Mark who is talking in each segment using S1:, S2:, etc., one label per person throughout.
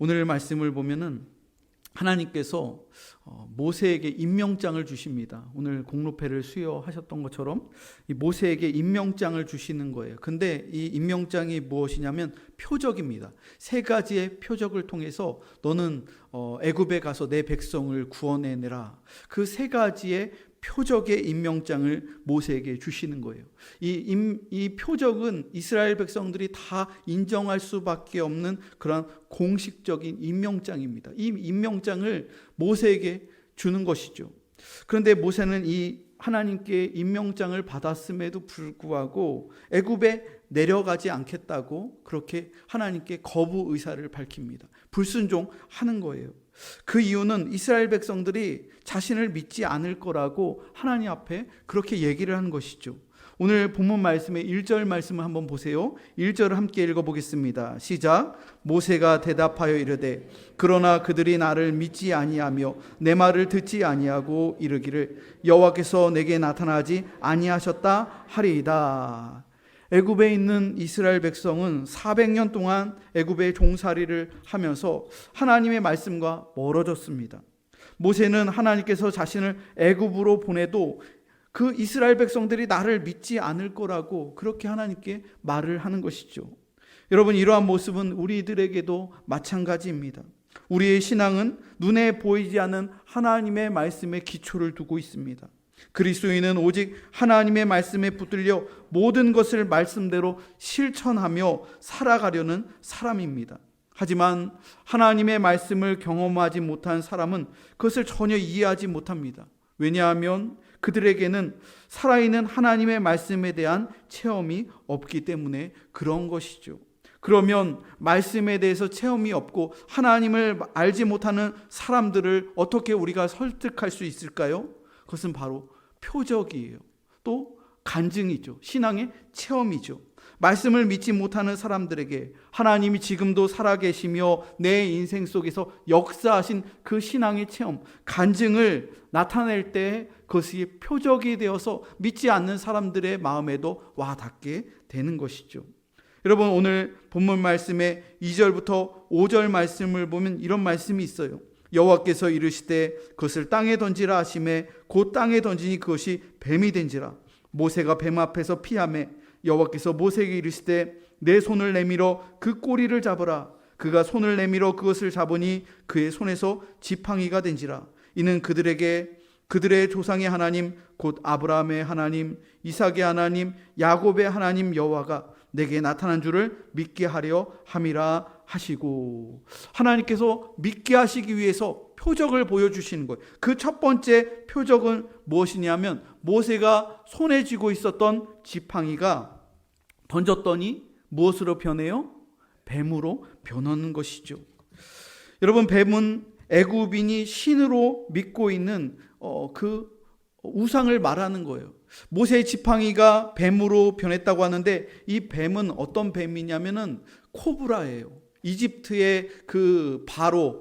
S1: 오늘 말씀을 보면은 하나님께서 모세에게 임명장을 주십니다. 오늘 공로패를 수여하셨던 것처럼 이 모세에게 임명장을 주시는 거예요. 근데 이 임명장이 무엇이냐면 표적입니다. 세 가지의 표적을 통해서 너는 애굽에 가서 내 백성을 구원해내라. 그 세 가지의 표적의 임명장을 모세에게 주시는 거예요. 이 표적은 이스라엘 백성들이 다 인정할 수밖에 없는 그런 공식적인 임명장입니다. 이 임명장을 모세에게 주는 것이죠. 그런데 모세는 이 하나님께 임명장을 받았음에도 불구하고 애굽에 내려가지 않겠다고 그렇게 하나님께 거부 의사를 밝힙니다. 불순종하는 거예요. 그 이유는 이스라엘 백성들이 자신을 믿지 않을 거라고 하나님 앞에 그렇게 얘기를 하는 것이죠. 오늘 본문 말씀의 1절 말씀을 한번 보세요. 1절을 함께 읽어보겠습니다. 시작. 모세가 대답하여 이르되 그러나 그들이 나를 믿지 아니하며 내 말을 듣지 아니하고 이르기를 여호와께서 내게 나타나지 아니하셨다 하리이다. 애굽에 있는 이스라엘 백성은 400년 동안 애굽의 종살이를 하면서 하나님의 말씀과 멀어졌습니다. 모세는 하나님께서 자신을 애굽으로 보내도 그 이스라엘 백성들이 나를 믿지 않을 거라고 그렇게 하나님께 말을 하는 것이죠. 여러분, 이러한 모습은 우리들에게도 마찬가지입니다. 우리의 신앙은 눈에 보이지 않는 하나님의 말씀에 기초를 두고 있습니다. 그리스도인은 오직 하나님의 말씀에 붙들려 모든 것을 말씀대로 실천하며 살아가려는 사람입니다. 하지만 하나님의 말씀을 경험하지 못한 사람은 그것을 전혀 이해하지 못합니다. 왜냐하면 그들에게는 살아있는 하나님의 말씀에 대한 체험이 없기 때문에 그런 것이죠. 그러면 말씀에 대해서 체험이 없고 하나님을 알지 못하는 사람들을 어떻게 우리가 설득할 수 있을까요? 그것은 바로 표적이에요. 또 간증이죠. 신앙의 체험이죠. 말씀을 믿지 못하는 사람들에게 하나님이 지금도 살아계시며 내 인생 속에서 역사하신 그 신앙의 체험, 간증을 나타낼 때 그것이 표적이 되어서 믿지 않는 사람들의 마음에도 와닿게 되는 것이죠. 여러분, 오늘 본문 말씀의 2절부터 5절 말씀을 보면 이런 말씀이 있어요. 여호와께서 이르시되 그것을 땅에 던지라 하시매 곧 땅에 던지니 그것이 뱀이 된지라. 모세가 뱀 앞에서 피하매 여호와께서 모세에게 이르시되 내 손을 내밀어 그 꼬리를 잡으라. 그가 손을 내밀어 그것을 잡으니 그의 손에서 지팡이가 된지라. 이는 그들의 조상의 하나님 곧 아브라함의 하나님 이삭의 하나님 야곱의 하나님 여호와가 내게 나타난 줄을 믿게 하려 함이라 하시고, 하나님께서 믿게 하시기 위해서 표적을 보여주시는 거예요. 그 첫 번째 표적은 무엇이냐면 모세가 손에 쥐고 있었던 지팡이가 던졌더니 무엇으로 변해요? 뱀으로 변하는 것이죠. 여러분, 뱀은 애굽인이 신으로 믿고 있는 그 우상을 말하는 거예요. 모세의 지팡이가 뱀으로 변했다고 하는데 이 뱀은 어떤 뱀이냐면은 코브라예요. 이집트의 그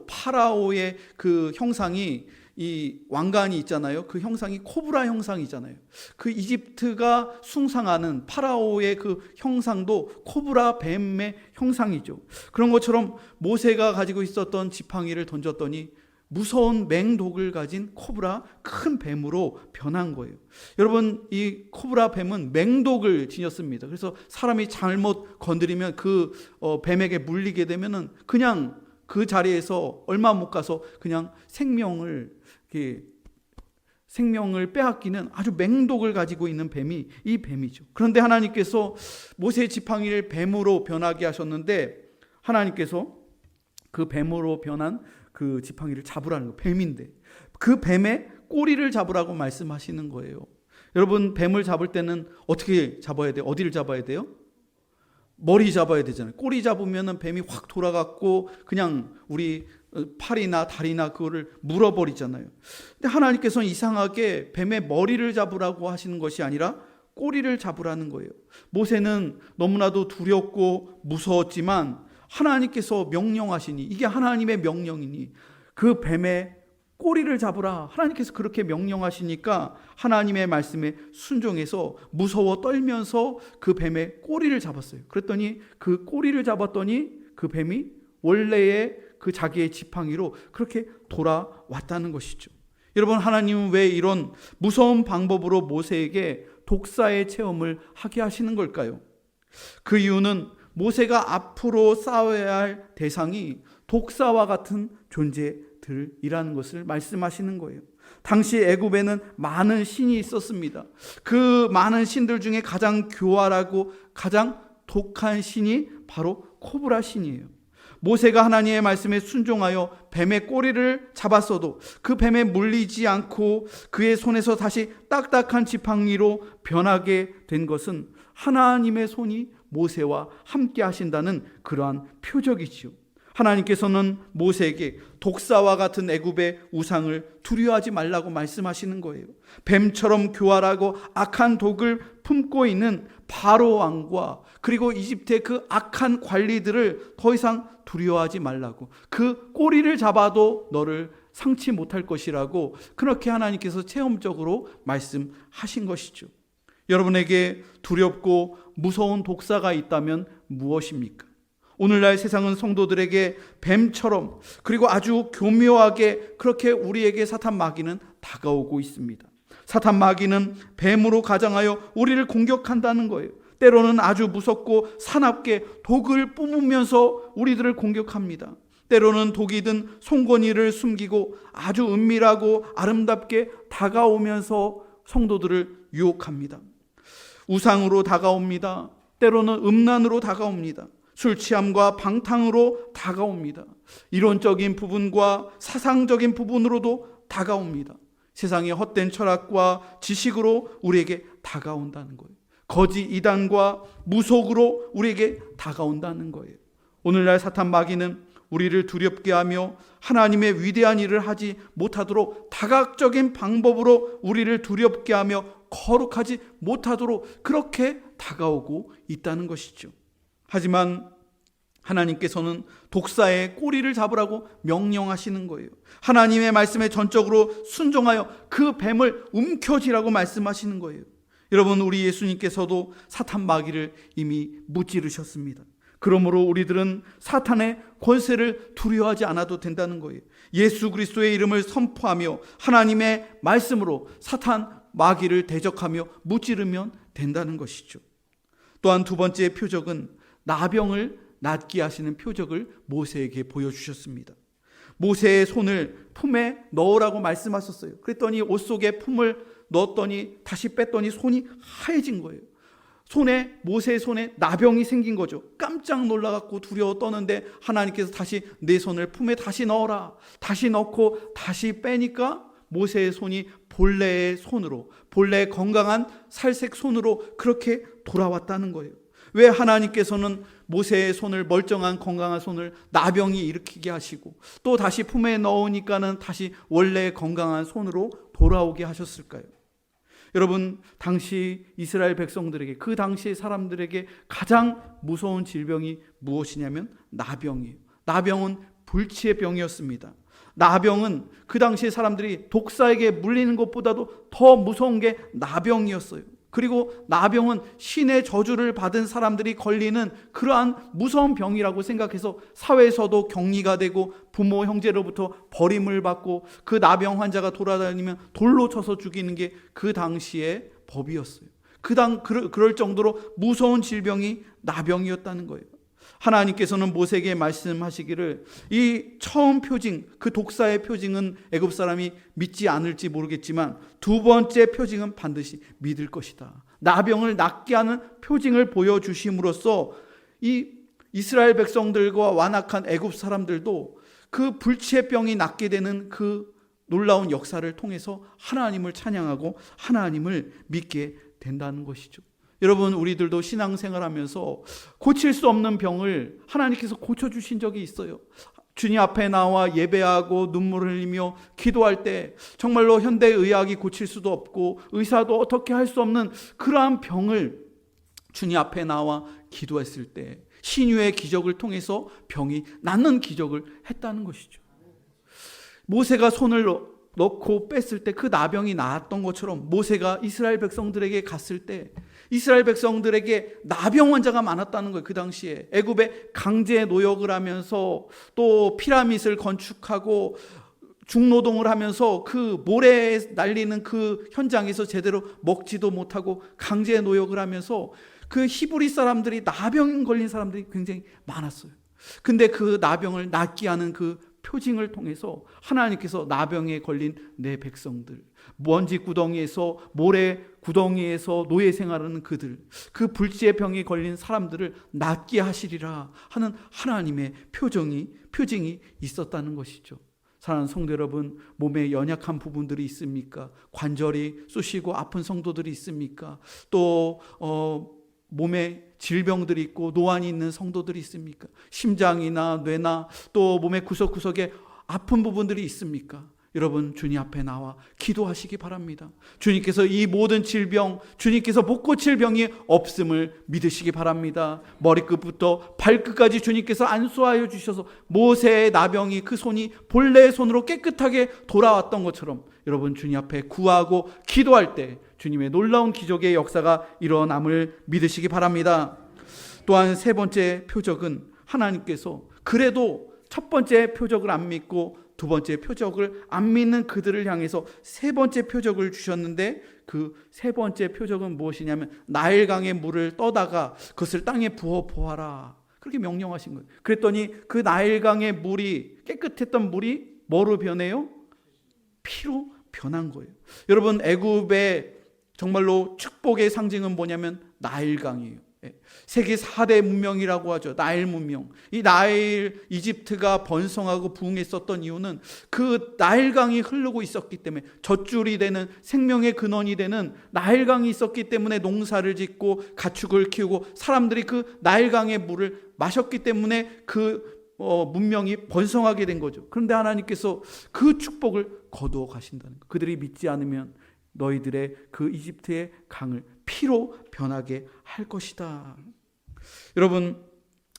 S1: 파라오의 그 형상이, 이 왕관이 있잖아요. 그 형상이 코브라 형상이잖아요. 그 이집트가 숭상하는 파라오의 그 형상도 코브라 뱀의 형상이죠. 그런 것처럼 모세가 가지고 있었던 지팡이를 던졌더니 무서운 맹독을 가진 코브라 큰 뱀으로 변한 거예요. 여러분, 이 코브라 뱀은 맹독을 지녔습니다. 그래서 사람이 잘못 건드리면 그 뱀에게 물리게 되면은 그냥 그 자리에서 얼마 못 가서 그냥 생명을 빼앗기는 아주 맹독을 가지고 있는 뱀이 이 뱀이죠. 그런데 하나님께서 모세의 지팡이를 뱀으로 변하게 하셨는데 하나님께서 그 뱀으로 변한 그 지팡이를 잡으라는 거예요. 뱀인데 그 뱀의 꼬리를 잡으라고 말씀하시는 거예요. 여러분, 뱀을 잡을 때는 어떻게 잡아야 돼요? 어디를 잡아야 돼요? 머리 잡아야 되잖아요. 꼬리 잡으면 뱀이 확 돌아갔고 그냥 우리 팔이나 다리나 그거를 물어버리잖아요. 근데 하나님께서는 이상하게 뱀의 머리를 잡으라고 하시는 것이 아니라 꼬리를 잡으라는 거예요. 모세는 너무나도 두렵고 무서웠지만 하나님께서 명령하시니, 이게 하나님의 명령이니 그 뱀의 꼬리를 잡으라. 하나님께서 그렇게 명령하시니까 하나님의 말씀에 순종해서 무서워 떨면서 그 뱀의 꼬리를 잡았어요. 그랬더니 그 꼬리를 잡았더니 그 뱀이 원래의 그 자기의 지팡이로 그렇게 돌아왔다는 것이죠. 여러분, 하나님은 왜 이런 무서운 방법으로 모세에게 독사의 체험을 하게 하시는 걸까요? 그 이유는 모세가 앞으로 싸워야 할 대상이 독사와 같은 존재들이라는 것을 말씀하시는 거예요. 당시 애굽에는 많은 신이 있었습니다. 그 많은 신들 중에 가장 교활하고 가장 독한 신이 바로 코브라 신이에요. 모세가 하나님의 말씀에 순종하여 뱀의 꼬리를 잡았어도 그 뱀에 물리지 않고 그의 손에서 다시 딱딱한 지팡이로 변하게 된 것은 하나님의 손이 모세와 함께 하신다는 그러한 표적이지요. 하나님께서는 모세에게 독사와 같은 애굽의 우상을 두려워하지 말라고 말씀하시는 거예요. 뱀처럼 교활하고 악한 독을 품고 있는 바로 왕과 그리고 이집트의 그 악한 관리들을 더 이상 두려워하지 말라고, 그 꼬리를 잡아도 너를 상치 못할 것이라고 그렇게 하나님께서 체험적으로 말씀하신 것이죠. 여러분에게 두렵고 무서운 독사가 있다면 무엇입니까? 오늘날 세상은 성도들에게 뱀처럼 그리고 아주 교묘하게 그렇게 우리에게 사탄 마귀는 다가오고 있습니다. 사탄 마귀는 뱀으로 가장하여 우리를 공격한다는 거예요. 때로는 아주 무섭고 사납게 독을 뿜으면서 우리들을 공격합니다. 때로는 독이 든 송곳니를 숨기고 아주 은밀하고 아름답게 다가오면서 성도들을 유혹합니다. 우상으로 다가옵니다. 때로는 음란으로 다가옵니다. 술 취함과 방탕으로 다가옵니다. 이론적인 부분과 사상적인 부분으로도 다가옵니다. 세상의 헛된 철학과 지식으로 우리에게 다가온다는 거예요. 거짓 이단과 무속으로 우리에게 다가온다는 거예요. 오늘날 사탄 마귀는 우리를 두렵게 하며 하나님의 위대한 일을 하지 못하도록 다각적인 방법으로 우리를 두렵게 하며 거룩하지 못하도록 그렇게 다가오고 있다는 것이죠. 하지만 하나님께서는 독사의 꼬리를 잡으라고 명령하시는 거예요. 하나님의 말씀에 전적으로 순종하여 그 뱀을 움켜쥐라고 말씀하시는 거예요. 여러분, 우리 예수님께서도 사탄 마귀를 이미 무찌르셨습니다. 그러므로 우리들은 사탄의 권세를 두려워하지 않아도 된다는 거예요. 예수 그리스도의 이름을 선포하며 하나님의 말씀으로 사탄 마귀를 대적하며 무찌르면 된다는 것이죠. 또한 두 번째 표적은 나병을 낫게 하시는 표적을 모세에게 보여주셨습니다. 모세의 손을 품에 넣으라고 말씀하셨어요. 그랬더니 옷 속에 품을 넣었더니 다시 뺐더니 손이 하얘진 거예요. 모세의 손에 나병이 생긴 거죠. 깜짝 놀라갖고 두려워 떠는데 하나님께서 다시 내 손을 품에 다시 넣어라. 다시 넣고 다시 빼니까 모세의 손이 본래의 손으로, 본래의 건강한 살색 손으로 그렇게 돌아왔다는 거예요. 왜 하나님께서는 모세의 손을, 멀쩡한 건강한 손을 나병이 일으키게 하시고 또 다시 품에 넣으니까는 다시 원래의 건강한 손으로 돌아오게 하셨을까요? 여러분, 당시 이스라엘 백성들에게, 그 당시 사람들에게 가장 무서운 질병이 무엇이냐면 나병이에요. 나병은 불치의 병이었습니다. 나병은 그 당시 사람들이 독사에게 물리는 것보다도 더 무서운 게 나병이었어요. 그리고 나병은 신의 저주를 받은 사람들이 걸리는 그러한 무서운 병이라고 생각해서 사회에서도 격리가 되고 부모 형제로부터 버림을 받고 그 나병 환자가 돌아다니면 돌로 쳐서 죽이는 게 그 당시의 법이었어요. 그럴 정도로 무서운 질병이 나병이었다는 거예요. 하나님께서는 모세에게 말씀하시기를 이 처음 표징, 그 독사의 표징은 애굽 사람이 믿지 않을지 모르겠지만 두 번째 표징은 반드시 믿을 것이다. 나병을 낫게 하는 표징을 보여주심으로써 이 이스라엘 백성들과 완악한 애굽 사람들도 그 불치의 병이 낫게 되는 그 놀라운 역사를 통해서 하나님을 찬양하고 하나님을 믿게 된다는 것이죠. 여러분, 우리들도 신앙생활하면서 고칠 수 없는 병을 하나님께서 고쳐주신 적이 있어요. 주님 앞에 나와 예배하고 눈물을 흘리며 기도할 때 정말로 현대의학이 고칠 수도 없고 의사도 어떻게 할 수 없는 그러한 병을 주님 앞에 나와 기도했을 때 신유의 기적을 통해서 병이 낫는 기적을 했다는 것이죠. 모세가 손을 넣고 뺐을 때 그 나병이 나았던 것처럼 모세가 이스라엘 백성들에게 갔을 때 이스라엘 백성들에게 나병 환자가 많았다는 거예요. 그 당시에 애굽에 강제 노역을 하면서 또 피라밋을 건축하고 중노동을 하면서 그 모래에 날리는 그 현장에서 제대로 먹지도 못하고 강제 노역을 하면서 그 히브리 사람들이 나병 걸린 사람들이 굉장히 많았어요. 근데 그 나병을 낫게 하는 그 표징을 통해서 하나님께서 나병에 걸린 내 백성들, 먼지 구덩이에서 모래 구덩이에서 노예 생활하는 그들, 그 불치의 병에 걸린 사람들을 낫게 하시리라 하는 하나님의 표징이 있었다는 것이죠. 사랑하는 성도 여러분, 몸에 연약한 부분들이 있습니까? 관절이 쑤시고 아픈 성도들이 있습니까? 또 몸에 질병들이 있고 노안이 있는 성도들이 있습니까? 심장이나 뇌나 또 몸의 구석구석에 아픈 부분들이 있습니까? 여러분, 주님 앞에 나와 기도하시기 바랍니다. 주님께서 이 모든 질병, 주님께서 못 고칠 병이 없음을 믿으시기 바랍니다. 머리끝부터 발끝까지 주님께서 안수하여 주셔서 모세의 나병이 그 손이 본래의 손으로 깨끗하게 돌아왔던 것처럼 여러분, 주님 앞에 구하고 기도할 때 주님의 놀라운 기적의 역사가 일어남을 믿으시기 바랍니다. 또한 세 번째 표적은 하나님께서 그래도 첫 번째 표적을 안 믿고 두 번째 표적을 안 믿는 그들을 향해서 세 번째 표적을 주셨는데, 그 세 번째 표적은 무엇이냐면 나일강의 물을 떠다가 그것을 땅에 부어 보아라, 그렇게 명령하신 거예요. 그랬더니 그 나일강의 물이, 깨끗했던 물이 뭐로 변해요? 피로 변한 거예요. 여러분, 애굽의 정말로 축복의 상징은 뭐냐면 나일강이에요. 세계 4대 문명이라고 하죠. 나일 문명. 이 나일, 이집트가 번성하고 부흥했었던 이유는 그 나일강이 흐르고 있었기 때문에, 젖줄이 되는 생명의 근원이 되는 나일강이 있었기 때문에 농사를 짓고 가축을 키우고 사람들이 그 나일강의 물을 마셨기 때문에 그 문명이 번성하게 된 거죠. 그런데 하나님께서 그 축복을 거두어 가신다는 거예요. 그들이 믿지 않으면 너희들의 그 이집트의 강을 피로 변하게 할 것이다. 여러분,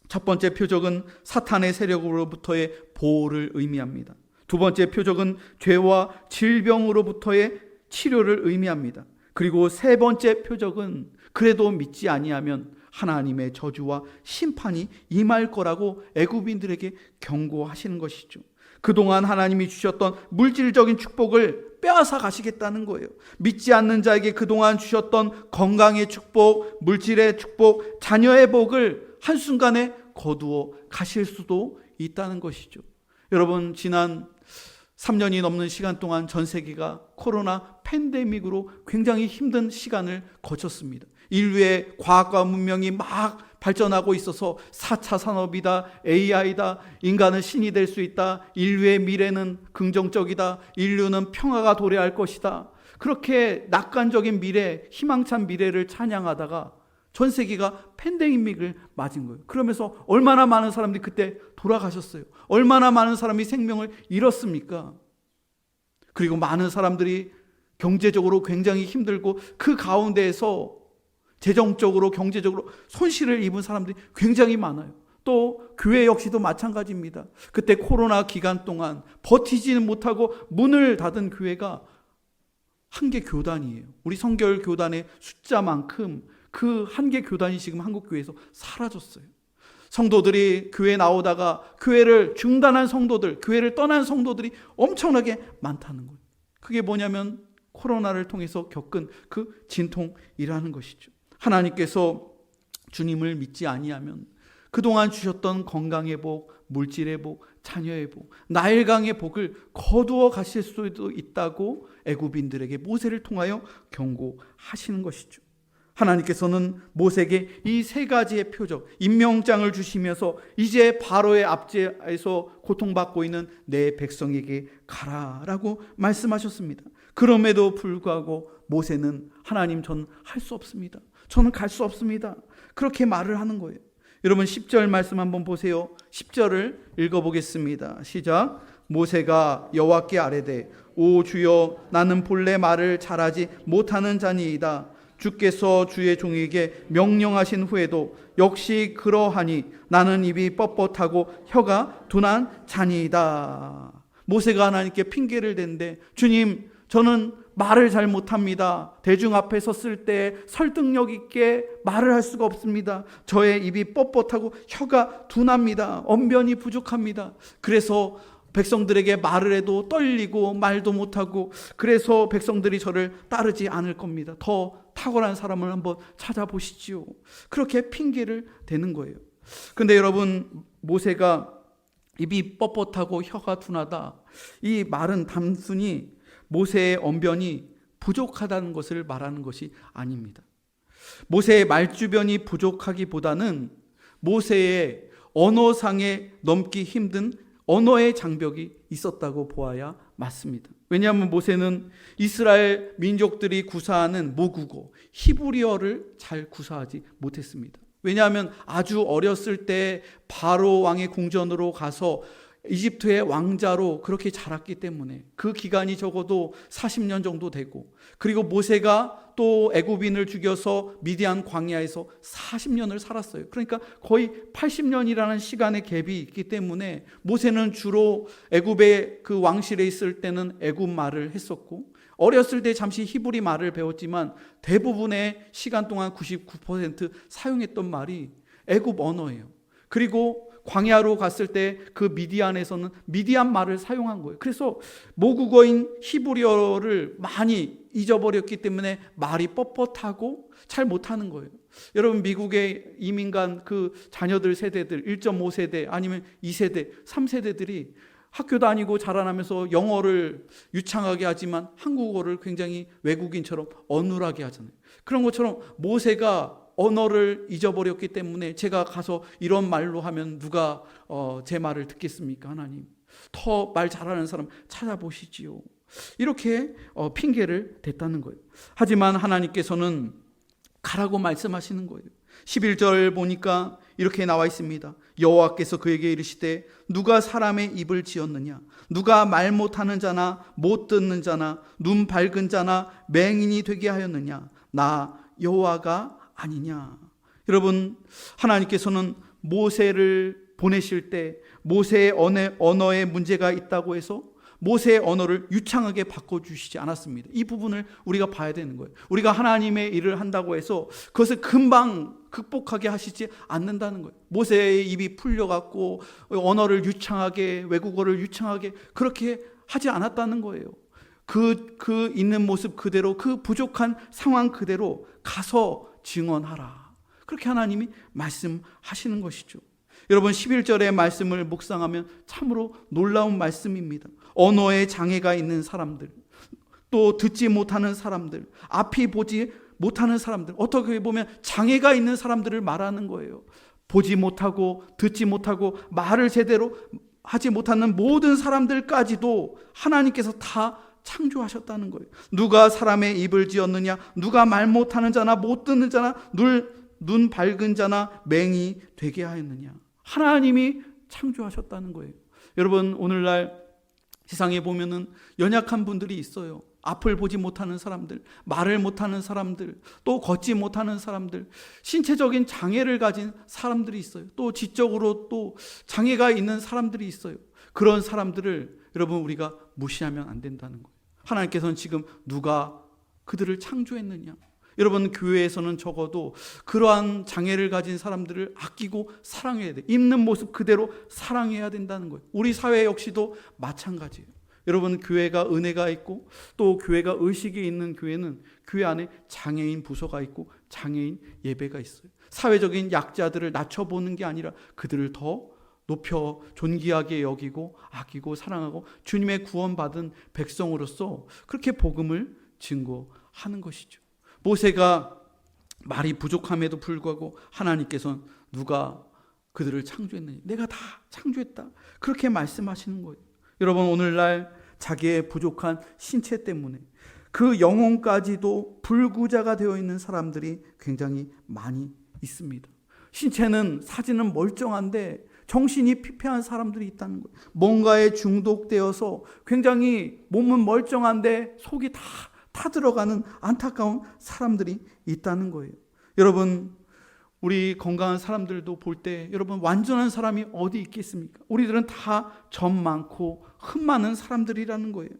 S1: 첫 번째 표적은 사탄의 세력으로부터의 보호를 의미합니다. 두 번째 표적은 죄와 질병으로부터의 치료를 의미합니다. 그리고 세 번째 표적은 그래도 믿지 아니하면 하나님의 저주와 심판이 임할 거라고 애굽인들에게 경고하시는 것이죠. 그동안 하나님이 주셨던 물질적인 축복을 빼앗아 가시겠다는 거예요. 믿지 않는 자에게 그동안 주셨던 건강의 축복, 물질의 축복, 자녀의 복을 한순간에 거두어 가실 수도 있다는 것이죠. 여러분, 지난 3년이 넘는 시간 동안 전 세계가 코로나 팬데믹으로 굉장히 힘든 시간을 거쳤습니다. 인류의 과학과 문명이 막 발전하고 있어서 4차 산업이다, AI다, 인간은 신이 될 수 있다, 인류의 미래는 긍정적이다, 인류는 평화가 도래할 것이다, 그렇게 낙관적인 미래, 희망찬 미래를 찬양하다가 전 세계가 팬데믹을 맞은 거예요. 그러면서 얼마나 많은 사람들이 그때 돌아가셨어요. 얼마나 많은 사람이 생명을 잃었습니까? 그리고 많은 사람들이 경제적으로 굉장히 힘들고 그 가운데에서 재정적으로, 경제적으로 손실을 입은 사람들이 굉장히 많아요. 또 교회 역시도 마찬가지입니다. 그때 코로나 기간 동안 버티지는 못하고 문을 닫은 교회가 한 개 교단이에요. 우리 성결 교단의 숫자만큼 그 한 개 교단이 지금 한국 교회에서 사라졌어요. 성도들이 교회 나오다가 교회를 중단한 성도들, 교회를 떠난 성도들이 엄청나게 많다는 거예요. 그게 뭐냐면 코로나를 통해서 겪은 그 진통이라는 것이죠. 하나님께서 주님을 믿지 아니하면 그동안 주셨던 건강의 복, 물질의 복, 자녀의 복, 나일강의 복을 거두어 가실 수도 있다고 애굽인들에게 모세를 통하여 경고하시는 것이죠. 하나님께서는 모세에게 이 세 가지의 표적, 임명장을 주시면서 이제 바로의 압제에서 고통받고 있는 내 백성에게 가라라고 말씀하셨습니다. 그럼에도 불구하고 모세는 하나님, 저는 할 수 없습니다. 저는 갈 수 없습니다. 그렇게 말을 하는 거예요. 여러분, 10절 말씀 한번 보세요. 10절을 읽어보겠습니다. 시작. 모세가 여호와께 아뢰되, 오 주여, 나는 본래 말을 잘하지 못하는 자니이다. 주께서 주의 종에게 명령하신 후에도 역시 그러하니 나는 입이 뻣뻣하고 혀가 둔한 자니이다. 모세가 하나님께 핑계를 댄데, 주님, 저는 말을 잘 못합니다. 대중 앞에 섰을 때 설득력 있게 말을 할 수가 없습니다. 저의 입이 뻣뻣하고 혀가 둔합니다. 언변이 부족합니다. 그래서 백성들에게 말을 해도 떨리고 말도 못하고, 그래서 백성들이 저를 따르지 않을 겁니다. 더 탁월한 사람을 한번 찾아보시지요. 그렇게 핑계를 대는 거예요. 근데 여러분, 모세가 입이 뻣뻣하고 혀가 둔하다, 이 말은 단순히 모세의 언변이 부족하다는 것을 말하는 것이 아닙니다. 모세의 말주변이 부족하기보다는 모세의 언어상에 넘기 힘든 언어의 장벽이 있었다고 보아야 맞습니다. 왜냐하면 모세는 이스라엘 민족들이 구사하는 모국어 히브리어를 잘 구사하지 못했습니다. 왜냐하면 아주 어렸을 때 바로 왕의 궁전으로 가서 이집트의 왕자로 그렇게 자랐기 때문에 그 기간이 적어도 40년 정도 되고, 그리고 모세가 또 애굽인을 죽여서 미디안 광야에서 40년을 살았어요. 그러니까 거의 80년이라는 시간의 갭이 있기 때문에 모세는 주로 애굽의 그 왕실에 있을 때는 애굽 말을 했었고, 어렸을 때 잠시 히브리 말을 배웠지만 대부분의 시간 동안 99% 사용했던 말이 애굽 언어예요. 그리고 광야로 갔을 때 그 미디안에서는 미디안 말을 사용한 거예요. 그래서 모국어인 히브리어를 많이 잊어버렸기 때문에 말이 뻣뻣하고 잘 못하는 거예요. 여러분, 미국의 이민간 그 자녀들 세대들 1.5세대 아니면 2세대, 3세대들이 학교 다니고 자라나면서 영어를 유창하게 하지만 한국어를 굉장히 외국인처럼 어눌하게 하잖아요. 그런 것처럼 모세가 언어를 잊어버렸기 때문에 제가 가서 이런 말로 하면 누가 제 말을 듣겠습니까? 하나님, 더 말 잘하는 사람 찾아보시지요. 이렇게 핑계를 댔다는 거예요. 하지만 하나님께서는 가라고 말씀하시는 거예요. 11절 보니까 이렇게 나와 있습니다. 여호와께서 그에게 이르시되 누가 사람의 입을 지었느냐? 누가 말 못하는 자나 못 듣는 자나 눈 밝은 자나 맹인이 되게 하였느냐? 나 여호와가 아니냐. 여러분, 하나님께서는 모세를 보내실 때 모세의 언어에 문제가 있다고 해서 모세의 언어를 유창하게 바꿔주시지 않았습니다. 이 부분을 우리가 봐야 되는 거예요. 우리가 하나님의 일을 한다고 해서 그것을 금방 극복하게 하시지 않는다는 거예요. 모세의 입이 풀려갖고 언어를 유창하게, 외국어를 유창하게 그렇게 하지 않았다는 거예요. 그 있는 모습 그대로, 그 부족한 상황 그대로 가서 증언하라. 그렇게 하나님이 말씀하시는 것이죠. 여러분, 11절의 말씀을 묵상하면 참으로 놀라운 말씀입니다. 언어에 장애가 있는 사람들, 또 듣지 못하는 사람들, 앞이 보지 못하는 사람들, 어떻게 보면 장애가 있는 사람들을 말하는 거예요. 보지 못하고 듣지 못하고 말을 제대로 하지 못하는 모든 사람들까지도 하나님께서 다 창조하셨다는 거예요. 누가 사람의 입을 지었느냐? 누가 말 못하는 자나 못 듣는 자나 눈 밝은 자나 맹이 되게 하였느냐? 하나님이 창조하셨다는 거예요. 여러분, 오늘날 세상에 보면은 연약한 분들이 있어요. 앞을 보지 못하는 사람들, 말을 못하는 사람들, 또 걷지 못하는 사람들, 신체적인 장애를 가진 사람들이 있어요. 또 지적으로 또 장애가 있는 사람들이 있어요. 그런 사람들을 여러분, 우리가 무시하면 안 된다는 거예요. 하나님께서는 지금 누가 그들을 창조했느냐? 여러분, 교회에서는 적어도 그러한 장애를 가진 사람들을 아끼고 사랑해야 돼. 있는 모습 그대로 사랑해야 된다는 거예요. 우리 사회 역시도 마찬가지예요. 여러분, 교회가 은혜가 있고 또 교회가 의식이 있는 교회는 교회 안에 장애인 부서가 있고 장애인 예배가 있어요. 사회적인 약자들을 낮춰보는 게 아니라 그들을 더 높여 존귀하게 여기고 아끼고 사랑하고 주님의 구원받은 백성으로서 그렇게 복음을 증거하는 것이죠. 모세가 말이 부족함에도 불구하고 하나님께서는 누가 그들을 창조했느냐? 내가 다 창조했다. 그렇게 말씀하시는 거예요. 여러분, 오늘날 자기의 부족한 신체 때문에 그 영혼까지도 불구자가 되어 있는 사람들이 굉장히 많이 있습니다. 신체는, 사진은 멀쩡한데 정신이 피폐한 사람들이 있다는 거예요. 뭔가에 중독되어서 굉장히 몸은 멀쩡한데 속이 다 타들어가는 안타까운 사람들이 있다는 거예요. 여러분, 우리 건강한 사람들도 볼 때 여러분, 완전한 사람이 어디 있겠습니까? 우리들은 다 점 많고 흠 많은 사람들이라는 거예요.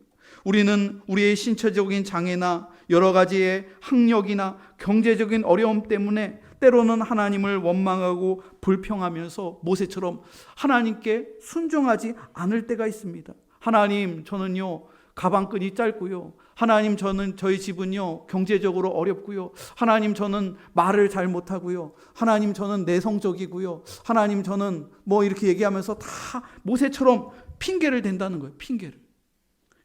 S1: 우리는 우리의 신체적인 장애나 여러 가지의 학력이나 경제적인 어려움 때문에 때로는 하나님을 원망하고 불평하면서 모세처럼 하나님께 순종하지 않을 때가 있습니다. 하나님, 저는요 가방끈이 짧고요. 하나님, 저희 집은요 경제적으로 어렵고요. 하나님, 저는 말을 잘 못하고요. 하나님, 저는 내성적이고요. 하나님, 저는 이렇게 얘기하면서 다 모세처럼 핑계를 댄다는 거예요. 핑계를.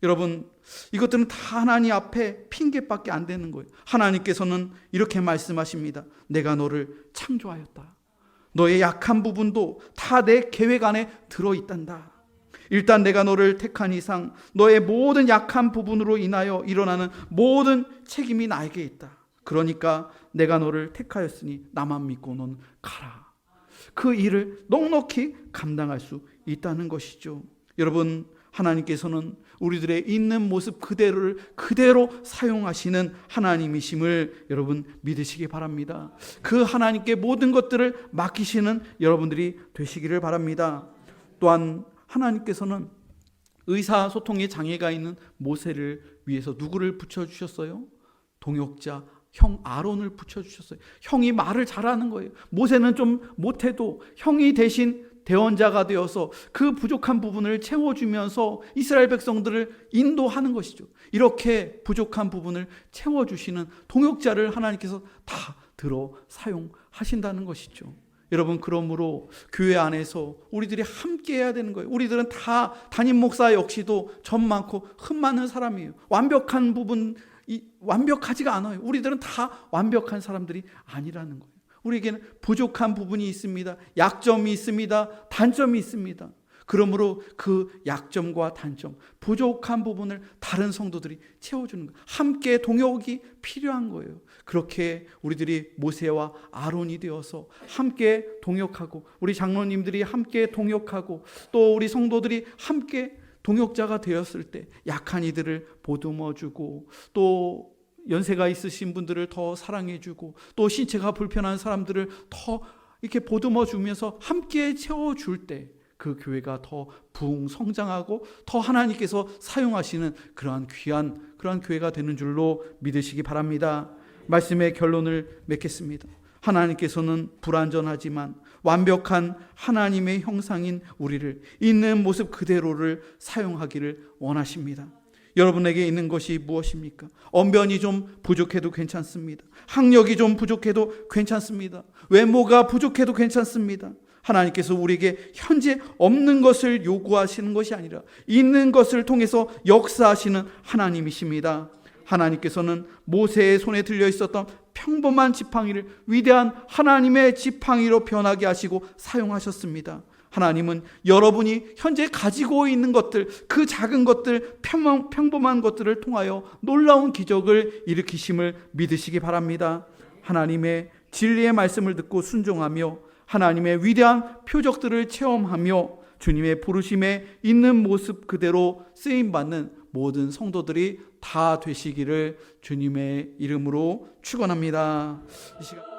S1: 여러분, 이것들은 다 하나님 앞에 핑계밖에 안 되는 거예요. 하나님께서는 이렇게 말씀하십니다. 내가 너를 창조하였다. 너의 약한 부분도 다 내 계획 안에 들어있단다. 일단 내가 너를 택한 이상 너의 모든 약한 부분으로 인하여 일어나는 모든 책임이 나에게 있다. 그러니까 내가 너를 택하였으니 나만 믿고 넌 가라. 그 일을 넉넉히 감당할 수 있다는 것이죠. 여러분, 하나님께서는 우리들의 있는 모습 그대로 사용하시는 하나님이심을 여러분 믿으시기 바랍니다. 그 하나님께 모든 것들을 맡기시는 여러분들이 되시기를 바랍니다. 또한 하나님께서는 의사소통에 장애가 있는 모세를 위해서 누구를 붙여주셨어요? 동역자 형 아론을 붙여주셨어요. 형이 말을 잘하는 거예요. 모세는 좀 못해도 형이 대신 대언자가 되어서 그 부족한 부분을 채워주면서 이스라엘 백성들을 인도하는 것이죠. 이렇게 부족한 부분을 채워주시는 동역자를 하나님께서 다 들어 사용하신다는 것이죠. 여러분, 그러므로 교회 안에서 우리들이 함께 해야 되는 거예요. 우리들은 다 담임 목사 역시도 점 많고 흠 많은 사람이에요. 완벽한 부분, 완벽하지가 않아요. 우리들은 다 완벽한 사람들이 아니라는 거예요. 우리에게는 부족한 부분이 있습니다. 약점이 있습니다. 단점이 있습니다. 그러므로 그 약점과 단점, 부족한 부분을 다른 성도들이 채워주는 거예요. 함께 동역이 필요한 거예요. 그렇게 우리들이 모세와 아론이 되어서 함께 동역하고, 우리 장로님들이 함께 동역하고, 또 우리 성도들이 함께 동역자가 되었을 때 약한 이들을 보듬어주고, 또 연세가 있으신 분들을 더 사랑해주고, 또 신체가 불편한 사람들을 더 이렇게 보듬어주면서 함께 채워줄 때 그 교회가 더 부흥 성장하고 더 하나님께서 사용하시는 그러한 귀한 그러한 교회가 되는 줄로 믿으시기 바랍니다. 말씀의 결론을 맺겠습니다. 하나님께서는 불완전하지만 완벽한 하나님의 형상인 우리를 있는 모습 그대로를 사용하기를 원하십니다. 여러분에게 있는 것이 무엇입니까? 언변이 좀 부족해도 괜찮습니다. 학력이 좀 부족해도 괜찮습니다. 외모가 부족해도 괜찮습니다. 하나님께서 우리에게 현재 없는 것을 요구하시는 것이 아니라 있는 것을 통해서 역사하시는 하나님이십니다. 하나님께서는 모세의 손에 들려 있었던 평범한 지팡이를 위대한 하나님의 지팡이로 변하게 하시고 사용하셨습니다. 하나님은 여러분이 현재 가지고 있는 것들, 그 작은 것들, 평범한 것들을 통하여 놀라운 기적을 일으키심을 믿으시기 바랍니다. 하나님의 진리의 말씀을 듣고 순종하며 하나님의 위대한 표적들을 체험하며 주님의 부르심에 있는 모습 그대로 쓰임받는 모든 성도들이 다 되시기를 주님의 이름으로 축원합니다. 이 시간